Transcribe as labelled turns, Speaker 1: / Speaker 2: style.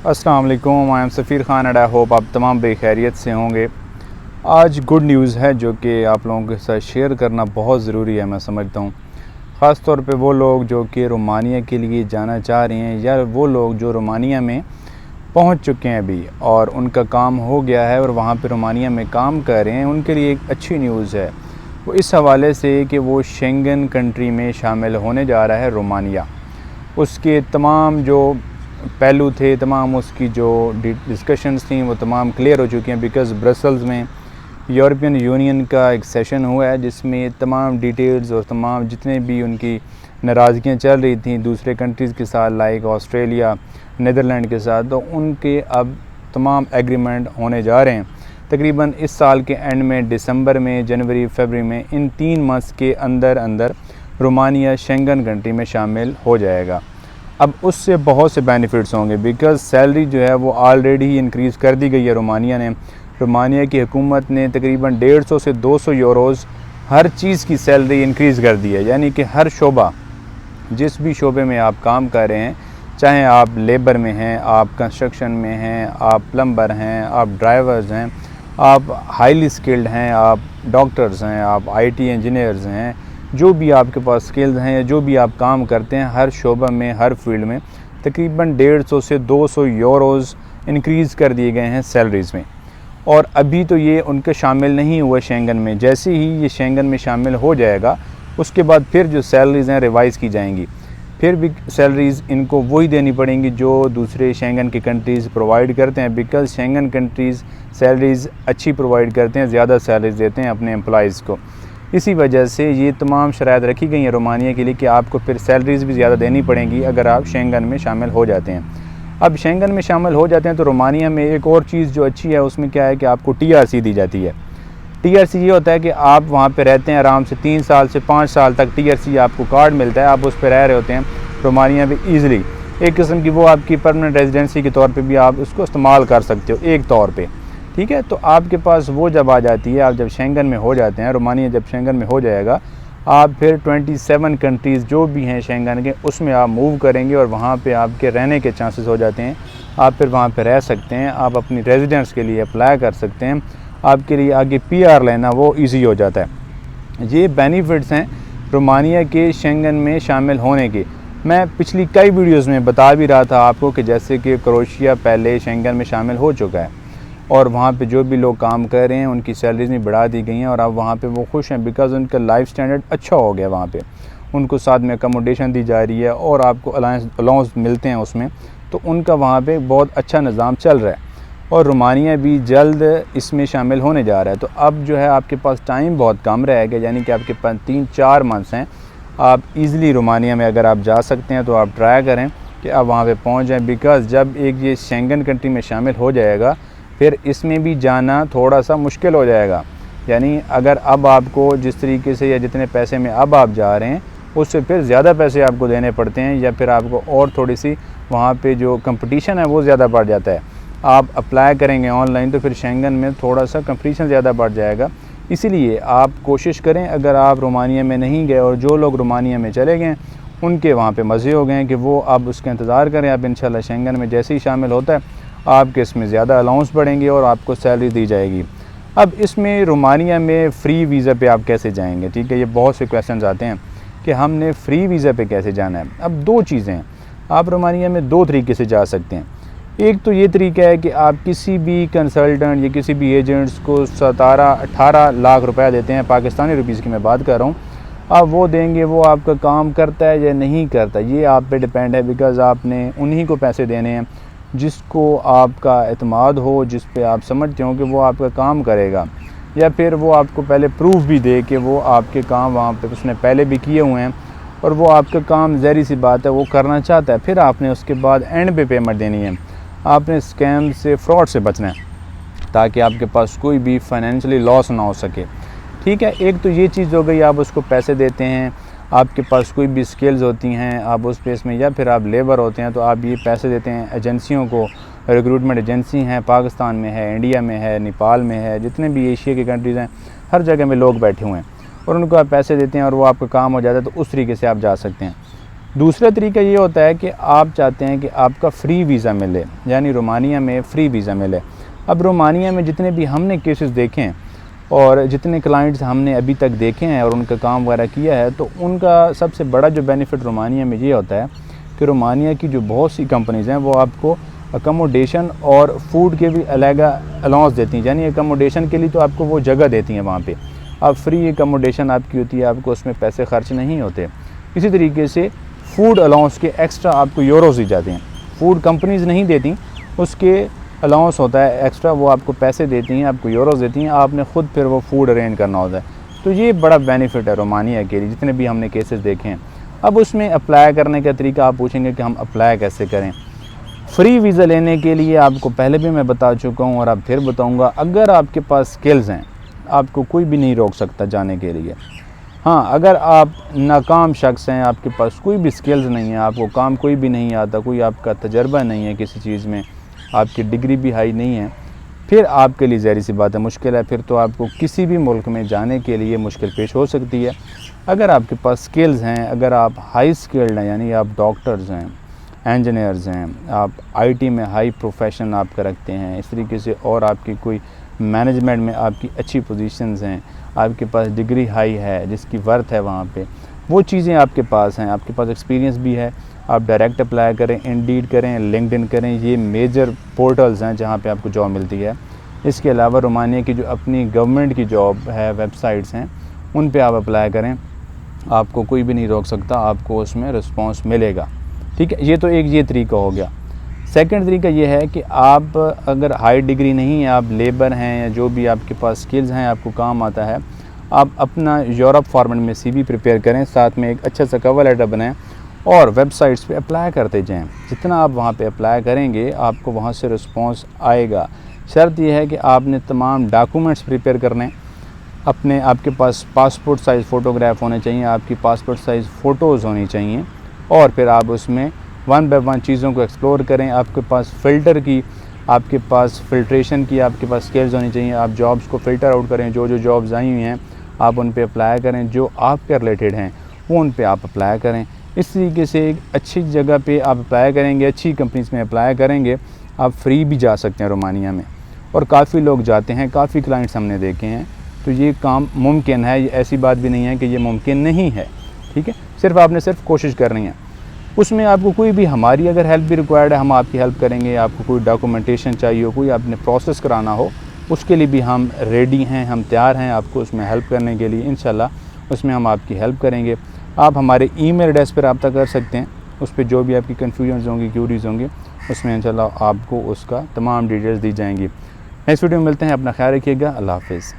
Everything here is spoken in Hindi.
Speaker 1: अस्सलाम वालेकुम, I am Safeer Khan and I hope आप तमाम बेखैरियत से होंगे। आज गुड न्यूज़ है जो कि आप लोगों के साथ शेयर करना बहुत ज़रूरी है। मैं समझता हूँ ख़ास तौर पे वो लोग जो कि रोमानिया के लिए जाना चाह रहे हैं या वो लोग जो रोमानिया में पहुँच चुके हैं अभी और उनका काम हो गया है और वहाँ पे रोमानिया में काम कर रहे हैं, उनके लिए एक अच्छी न्यूज़ है। वो इस हवाले से कि वो शेंगन कंट्री में शामिल होने जा रहा है रोमानिया। उसके तमाम जो पहलू थे, तमाम उसकी जो डिस्कशंस थी वो तमाम क्लियर हो चुकी हैं बिकॉज़ ब्रसल्स में यूरोपियन यूनियन का एक सेशन हुआ है जिसमें तमाम डिटेल्स और तमाम जितने भी उनकी नाराज़गियाँ चल रही थी दूसरे कंट्रीज़ के साथ लाइक ऑस्ट्रेलिया, नीदरलैंड के साथ, तो उनके अब तमाम एग्रीमेंट होने जा रहे हैं। तकरीबन इस साल के एंड में दिसंबर में, जनवरी, फरवरी में, इन 3 मंथ्स के अंदर अंदर रोमानिया शेंगन कंट्री में शामिल हो जाएगा। अब उससे बहुत से बेनिफिट्स होंगे बिकॉज़ सैलरी जो है वो ऑलरेडी ही इंक्रीज़ कर दी गई है रोमानिया ने। रोमानिया की हुकूमत ने तकरीबन 150 से 200 यूरोज़ हर चीज़ की सैलरी इंक्रीज़ कर दी है, यानी कि हर शोबा, जिस भी शोबे में आप काम कर रहे हैं, चाहे आप लेबर में हैं, आप कंस्ट्रक्शन में हैं, आप प्लम्बर हैं, आप ड्राइवर्स हैं, आप हाईली स्किल्ड हैं, आप डॉक्टर्स हैं, आप आईटी इंजीनियर्स हैं, जो भी आपके पास स्किल्स हैं या जो भी आप काम करते हैं, हर शोबा में, हर फील्ड में तकरीबन 150 से 200 यूरोज़ इंक्रीज़ कर दिए गए हैं सैलरीज़ में। और अभी तो ये उनके शामिल नहीं हुआ शेंगन में। जैसे ही ये शेंगन में शामिल हो जाएगा उसके बाद फिर जो सैलरीज़ हैं रिवाइज़ की जाएंगी। फिर भी सैलरीज़ इनको वही देनी पड़ेंगी जो दूसरे शेंगन की कंट्रीज़ प्रोवाइड करते हैं बिकॉज़ शेंगन कंट्रीज़ सैलरीज़ अच्छी प्रोवाइड करते हैं, ज़्यादा सैलरीज़ देते हैं अपने एम्प्लॉइज़ को। इसी वजह से ये तमाम शराइत रखी गई हैं रोमानिया के लिए कि आपको फिर सैलरीज़ भी ज़्यादा देनी पड़ेंगी अगर आप शेंगन में शामिल हो जाते हैं। अब शेंगन में शामिल हो जाते हैं तो रोमानिया में एक और चीज़ जो अच्छी है उसमें क्या है कि आपको टीआरसी दी जाती है। टीआरसी ये होता है कि आप वहाँ पे रहते हैं आराम से 3 साल से 5 साल तक टीआरसी आपको कार्ड मिलता है, आप उस पर रह रहे होते हैं रोमानिया में ईज़िली। एक किस्म की वो आपकी परमानेंट रेजिडेंसी के तौर पे भी आप उसको इस्तेमाल कर सकते हो एक तौर पे, ठीक है। तो आपके पास वो जब आ जाती है, आप जब शेंगन में हो जाते हैं, रोमानिया जब शेंगन में हो जाएगा, आप फिर 27 कंट्रीज़ जो भी हैं शेंगन के उसमें आप मूव करेंगे और वहाँ पे आपके रहने के चांसेस हो जाते हैं। आप फिर वहाँ पे रह सकते हैं, आप अपनी रेजिडेंस के लिए अप्लाई कर सकते हैं, आपके लिए आगे पीआर लेना वो ईजी हो जाता है। ये बेनिफिट्स हैं रोमानिया के शेंगन में शामिल होने के। मैं पिछली कई वीडियोज़ में बता भी रहा था आपको कि जैसे कि क्रोएशिया पहले शेंगन में शामिल हो चुका है और वहाँ पे जो भी लोग काम कर रहे हैं उनकी सैलरीज भी बढ़ा दी गई हैं और अब वहाँ पे वो खुश हैं बिकॉज़ उनका लाइफ स्टैंडर्ड अच्छा हो गया। वहाँ पे उनको साथ में अकोमोडेशन दी जा रही है और आपको अलाउंस मिलते हैं उसमें, तो उनका वहाँ पे बहुत अच्छा निज़ाम चल रहा है और रोमानिया भी जल्द इसमें शामिल होने जा रहा है। तो अब जो है आपके पास टाइम बहुत कम रहेगा, यानी कि आपके पास 3-4 मंथ्स हैं। आप ईज़िली रोमानिया में अगर आप जा सकते हैं तो आप ट्राई करें कि आप वहाँ पे पहुँच जाएँ बिकॉज़ जब एक ये शेंगन कंट्री में शामिल हो जाएगा फिर इसमें भी जाना थोड़ा सा मुश्किल हो जाएगा। यानी अगर अब आपको जिस तरीके से या जितने पैसे में अब आप जा रहे हैं उससे फिर ज़्यादा पैसे आपको देने पड़ते हैं या फिर आपको और थोड़ी सी वहाँ पे जो कंपटीशन है वो ज़्यादा बढ़ जाता है। आप अप्लाई करेंगे ऑनलाइन तो फिर शेंगन में थोड़ा सा कंपटीशन ज़्यादा बढ़ जाएगा। इसीलिए आप कोशिश करें, अगर आप रोमानिया में नहीं गए और जो लोग रोमानिया में चले गए उनके वहाँ पे मज़े हो गए हैं कि वो अब उसका इंतज़ार करें। अब इंशाल्लाह शेंगन में जैसे ही शामिल होता है आपके इसमें ज़्यादा अलाउंस बढ़ेंगे और आपको सैलरी दी जाएगी। अब इसमें रोमानिया में फ़्री वीज़ा पे आप कैसे जाएंगे, ठीक है। ये बहुत से क्वेश्चंस आते हैं कि हमने फ़्री वीज़ा पे कैसे जाना है। अब 2 चीज़ें हैं, आप रोमानिया में 2 तरीके से जा सकते हैं। एक तो ये तरीका है कि आप किसी भी कंसल्टेंट या किसी भी एजेंट्स को 17-18 लाख रुपया देते हैं, पाकिस्तानी रुपीज़ की मैं बात कर रहा हूँ। आप वो देंगे, वो आपका काम करता है या नहीं करता ये आप पे डिपेंड है बिकॉज़ आपने उन्हीं को पैसे देने हैं जिसको आपका एतमाद हो, जिस पे आप समझते हो कि वो आपका काम करेगा, या फिर वो आपको पहले प्रूफ भी दे कि वो आपके काम वहाँ पे उसने पहले भी किए हुए हैं और वो आपका काम ज़ाहिर सी बात है वो करना चाहता है। फिर आपने उसके बाद एंड पे पेमेंट देनी है। आपने स्कैम से, फ्रॉड से बचना है ताकि आपके पास कोई भी फाइनेंशियली लॉस ना हो सके, ठीक है। एक तो ये चीज़ हो गई, आप उसको पैसे देते हैं, आपके पास कोई भी स्किल्स होती हैं आप उस पेस में, या फिर आप लेबर होते हैं तो आप ये पैसे देते हैं एजेंसियों को। रिक्रूटमेंट एजेंसी हैं, पाकिस्तान में है, इंडिया में है, नेपाल में है, जितने भी एशिया की कंट्रीज़ हैं हर जगह में लोग बैठे हुए हैं और उनको आप पैसे देते हैं और वो आपका काम हो जाता है। तो उस तरीके से आप जा सकते हैं। दूसरा तरीका ये होता है कि आप चाहते हैं कि आपका फ़्री वीज़ा मिले, यानी रोमानिया में फ़्री वीज़ा मिले। अब रोमानिया में जितने भी हमने केसेस देखे हैं और जितने क्लाइंट्स हमने अभी तक देखे हैं और उनका काम वगैरह किया है, तो उनका सबसे बड़ा जो बेनिफिट रोमानिया में ये होता है कि रोमानिया की जो बहुत सी कंपनीज़ हैं वो आपको अकोमोडेशन और फूड के भी अलग अलाउंस देती हैं। यानी अकोमोडेशन के लिए तो आपको वो जगह देती हैं वहाँ पे, अब फ्री अकोमोडेशन आपकी होती है, आपको उसमें पैसे खर्च नहीं होते। इसी तरीके से फूड अलाउंस के एक्स्ट्रा आपको यूरोज़ दी जाते हैं, फूड कंपनीज़ नहीं देती, उसके अलाउंस होता है एक्स्ट्रा, वो आपको पैसे देती हैं, आपको यूरोज़ देती हैं, आपने ख़ुद फिर वो फूड अरेंज करना होता है। तो ये बड़ा बेनिफिट है रोमानिया के लिए, जितने भी हमने केसेस देखे हैं। अब उसमें अप्लाई करने का तरीका आप पूछेंगे कि हम अप्लाई कैसे करें। फ़्री वीज़ा लेने के लिए आपको पहले भी मैं बता चुका हूँ और अब फिर बताऊँगा, अगर आपके पास स्किल्स हैं आपको कोई भी नहीं रोक सकता जाने के लिए। हाँ, अगर आप नाकाम शख्स हैं, आपके पास कोई भी स्किल्स नहीं है, आपको काम कोई भी नहीं आता, कोई आपका तजर्बा नहीं है किसी चीज़ में, आपकी डिग्री भी हाई नहीं है, फिर आपके लिए ज़ाहिर सी बात है मुश्किल है, फिर तो आपको किसी भी मुल्क में जाने के लिए मुश्किल पेश हो सकती है। अगर आपके पास स्किल्स हैं, अगर आप हाई स्किल्ड हैं, यानी आप डॉक्टर्स हैं, इंजीनियर्स हैं, आप आईटी में हाई प्रोफेशन आपका रखते हैं, इस तरीके से, और आपकी कोई मैनेजमेंट में आपकी अच्छी पोजीशंस हैं, आपके पास डिग्री हाई है जिसकी वर्थ है वहाँ पे, वो चीज़ें आपके पास हैं, आपके पास एक्सपीरियंस भी है, आप डायरेक्ट अप्लाई करें, इंडीड करें, लिंक्डइन करें, ये मेजर पोर्टल्स हैं जहाँ पे आपको जॉब मिलती है। इसके अलावा रोमानिया की जो अपनी गवर्नमेंट की जॉब है, वेबसाइट्स हैं, उन पे आप अप्लाई करें, आपको कोई भी नहीं रोक सकता, आपको उसमें रिस्पॉन्स मिलेगा। ठीक है, ये तो एक ये तरीका हो गया। सेकंड तरीका ये है कि आप अगर हाई डिग्री नहीं है, आप लेबर हैं या जो भी आपके पास स्किल्स हैं, आपको काम आता है, आप अपना यूरोप फॉर्मेट में सीवी प्रिपेयर करें, साथ में एक अच्छा सा कवर लेटर बनाएं और वेबसाइट्स पे अप्लाई करते जाएं। जितना आप वहाँ पे अप्लाई करेंगे आपको वहाँ से रिस्पॉन्स आएगा। शर्त यह है कि आपने तमाम डॉक्यूमेंट्स प्रिपेयर करने, अपने आपके पास पासपोर्ट साइज़ फ़ोटोग्राफ होने चाहिए, आपकी पासपोर्ट साइज़ फ़ोटोज़ होनी चाहिए, और फिर आप उसमें वन बाय वन चीज़ों को एक्सप्लोर करें। आपके पास फ़िल्टर की, आपके पास फ़िल्ट्रेशन की आपके पास स्किल्स होनी चाहिए। आप जॉब्स को फ़िल्टर आउट करें, जो जो जॉब्स आई हुई हैं आप उन पे अप्लाई करें, जो आपके रिलेटेड हैं वो उन पे आप अप्लाई करें। इस तरीके से एक अच्छी जगह पे आप अप्लाई करेंगे, अच्छी कंपनीज़ में अप्लाई करेंगे, आप फ्री भी जा सकते हैं रोमानिया में, और काफ़ी लोग जाते हैं, काफ़ी क्लाइंट्स हमने देखे हैं। तो ये काम मुमकिन है, ये ऐसी बात भी नहीं है कि ये मुमकिन नहीं है। ठीक है, सिर्फ आपने सिर्फ कोशिश करनी है। उसमें आपको कोई भी हमारी अगर हेल्प भी रिक्वायर्ड है, हम आपकी हेल्प करेंगे। आपको कोई डॉक्यूमेंटेशन चाहिए हो, कोई आपने प्रोसेस कराना हो, उसके लिए भी हम रेडी हैं, हम तैयार हैं आपको उसमें हेल्प करने के लिए। इंशाल्लाह उसमें हम आपकी हेल्प करेंगे। आप हमारे ईमेल एड्रेस पर रब्ता कर सकते हैं, उस पर जो भी आपकी कन्फ्यूजन होंगी, क्यूरीज होंगी, उसमें इंशाल्लाह आपको उसका तमाम डिटेल्स दी जाएंगी। नेक्स्ट वीडियो में मिलते हैं, अपना ख्याल रखिएगा, अल्लाह हाफ़िज़।